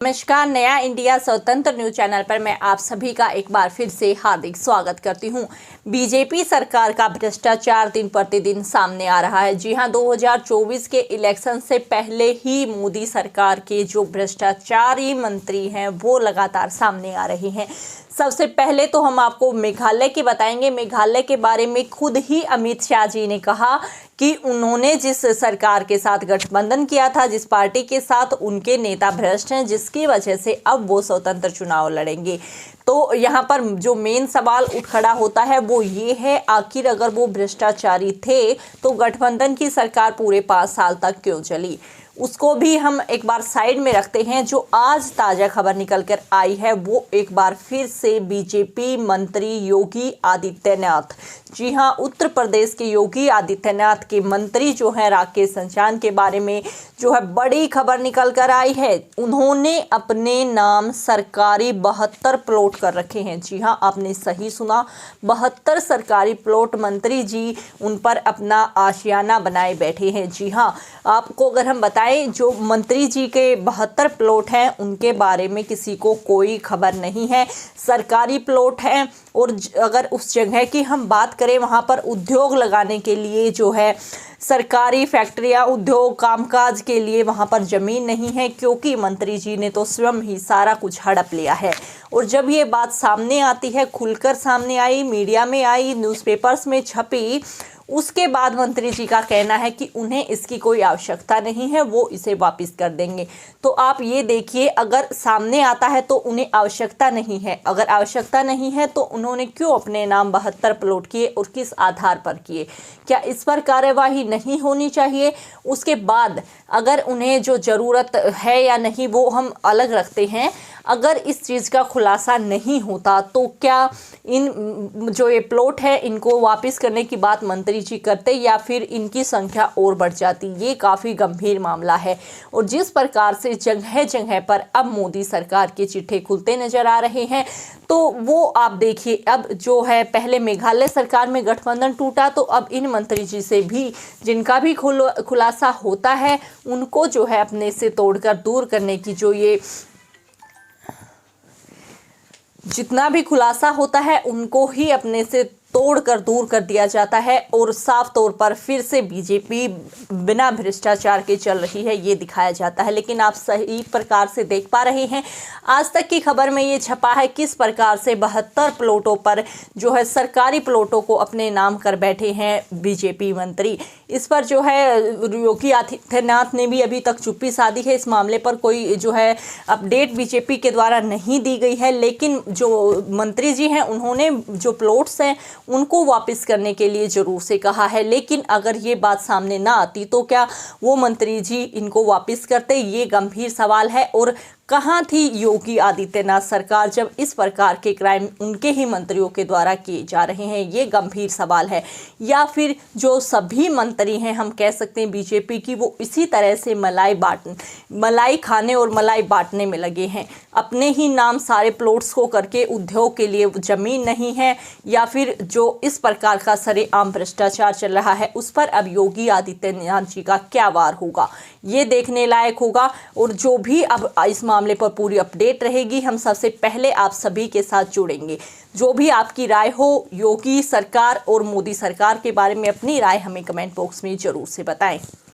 नमस्कार, नया इंडिया स्वतंत्र न्यूज चैनल पर मैं आप सभी का एक बार फिर से हार्दिक स्वागत करती हूं। बीजेपी सरकार का भ्रष्टाचार दिन प्रतिदिन सामने आ रहा है। जी हां, 2024 के इलेक्शन से पहले ही मोदी सरकार के जो भ्रष्टाचारी मंत्री हैं वो लगातार सामने आ रहे हैं। सबसे पहले तो हम आपको मेघालय की बताएंगे। मेघालय के बारे में खुद ही अमित शाह जी ने कहा कि उन्होंने जिस सरकार के साथ गठबंधन किया था, जिस पार्टी के साथ, उनके नेता भ्रष्ट हैं, जिसकी वजह से अब वो स्वतंत्र चुनाव लड़ेंगे। तो यहाँ पर जो मेन सवाल उठ खड़ा होता है वो ये है, आखिर अगर वो भ्रष्टाचारी थे तो गठबंधन की सरकार पूरे 5 साल तक क्यों चली। उसको भी हम एक बार साइड में रखते हैं। जो आज ताज़ा खबर निकल कर आई है वो एक बार फिर से बीजेपी मंत्री योगी आदित्यनाथ, जी हां, उत्तर प्रदेश के योगी आदित्यनाथ के मंत्री जो हैं राकेश संचान के बारे में जो है बड़ी खबर निकल कर आई है। उन्होंने अपने नाम सरकारी 72 प्लॉट कर रखे हैं। जी हां, आपने सही सुना, 72 सरकारी प्लॉट मंत्री जी उन पर अपना आशियाना बनाए बैठे हैं। जी हां, आपको अगर हम बताएं, जो मंत्री जी के 72 प्लॉट हैं उनके बारे में किसी को कोई खबर नहीं है। सरकारी प्लॉट हैं और अगर उस जगह की हम बात करें, वहां पर उद्योग लगाने के लिए जो है सरकारी फैक्ट्रियां, उद्योग, कामकाज के लिए वहां पर जमीन नहीं है, क्योंकि मंत्री जी ने तो स्वयं ही सारा कुछ हड़प लिया है। और जब ये बात सामने आती है, खुलकर सामने आई, मीडिया में आई, न्यूज़पेपर्स में छपी, उसके बाद मंत्री जी का कहना है कि उन्हें इसकी कोई आवश्यकता नहीं है, वो इसे वापस कर देंगे। तो आप ये देखिए, अगर सामने आता है तो उन्हें आवश्यकता नहीं है, अगर आवश्यकता नहीं है तो उन्होंने क्यों अपने नाम 72 प्लॉट किए और किस आधार पर किए? क्या इस पर कार्यवाही नहीं होनी चाहिए? उसके बाद अगर उन्हें जो ज़रूरत है या नहीं वो हम अलग रखते हैं। अगर इस चीज़ का खुलासा नहीं होता तो क्या इन जो ये प्लॉट है इनको वापस करने की बात मंत्री जी करते या फिर इनकी संख्या और बढ़ जाती? ये काफ़ी गंभीर मामला है। और जिस प्रकार से जगह जगह पर अब मोदी सरकार के चिट्ठे खुलते नजर आ रहे हैं, तो वो आप देखिए, अब जो है पहले मेघालय सरकार में गठबंधन टूटा, तो अब इन मंत्री जी से भी जिनका भी खुलासा होता है उनको जो है अपने से तोड़कर दूर करने की जो ये जितना भी खुलासा होता है उनको ही अपने से तोड़कर दूर कर दिया जाता है। और साफ तौर पर फिर से बीजेपी बिना भ्रष्टाचार के चल रही है, ये दिखाया जाता है। लेकिन आप सही प्रकार से देख पा रहे हैं, आज तक की खबर में ये छपा है किस प्रकार से 72 प्लॉटों पर जो है सरकारी प्लॉटों को अपने नाम कर बैठे हैं बीजेपी मंत्री। इस पर जो है योगी आदित्यनाथ ने भी अभी तक चुप्पी साधी है। इस मामले पर कोई जो है अपडेट बीजेपी के द्वारा नहीं दी गई है। लेकिन जो मंत्री जी हैं उन्होंने जो प्लॉट्स हैं उनको वापस करने के लिए जरूर से कहा है। लेकिन अगर ये बात सामने ना आती तो क्या वो मंत्री जी इनको वापस करते? ये गंभीर सवाल है। और कहाँ थी योगी आदित्यनाथ सरकार जब इस प्रकार के क्राइम उनके ही मंत्रियों के द्वारा किए जा रहे हैं? ये गंभीर सवाल है। या फिर जो सभी मंत्री हैं, हम कह सकते हैं बीजेपी की, वो इसी तरह से मलाई खाने और मलाई बांटने में लगे हैं। अपने ही नाम सारे प्लॉट्स को करके उद्योग के लिए जमीन नहीं है, या फिर जो इस प्रकार का सरेआम भ्रष्टाचार चल रहा है उस पर अब योगी आदित्यनाथ जी का क्या वार होगा, ये देखने लायक होगा। और जो भी अब इस मामले पर पूरी अपडेट रहेगी, हम सबसे पहले आप सभी के साथ जुड़ेंगे। जो भी आपकी राय हो योगी सरकार और मोदी सरकार के बारे में, अपनी राय हमें कमेंट बॉक्स में जरूर से बताएं।